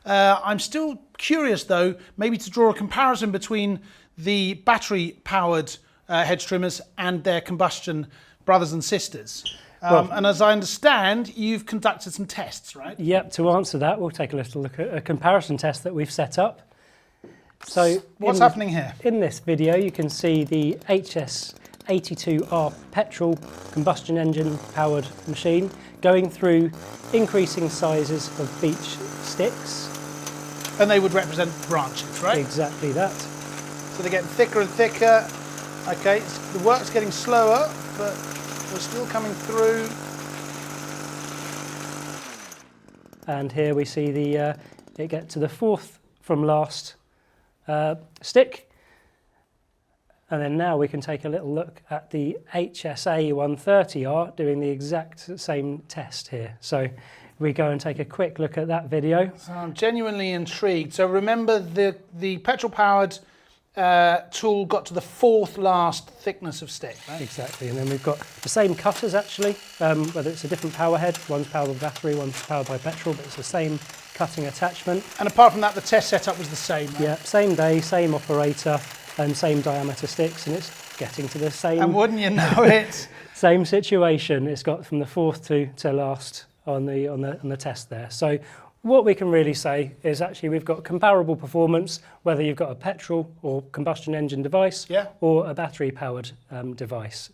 I'm still curious though, maybe to draw a comparison between the battery-powered hedge trimmers and their combustion brothers and sisters. And as I understand, you've conducted some tests, right? Yep, to answer that, we'll take a little look at a comparison test that we've set up. So what's happening here? In this video, you can see the HS82R petrol combustion engine powered machine going through increasing sizes of beech sticks. And they would represent branches, right? Exactly that. So they're getting thicker and thicker. Okay, the work's getting slower, but we're still coming through. And here we see the it get to the fourth from last stick. And then now we can take a little look at the HSA130R doing the exact same test here. So we go and take a quick look at that video. So I'm genuinely intrigued. So remember the petrol-powered tool got to the fourth last thickness of stick, right? Exactly, and then we've got the same cutters actually, whether it's a different power head, one's powered by battery, one's powered by petrol, but it's the same cutting attachment. And apart from that, the test setup was the same, right? Yeah, same day, same operator, and same diameter sticks, and it's getting to the same... And wouldn't you know it? Same situation, it's got from the fourth to last on the test there. So what we can really say is actually we've got comparable performance, whether you've got a petrol or combustion engine device or a battery powered device.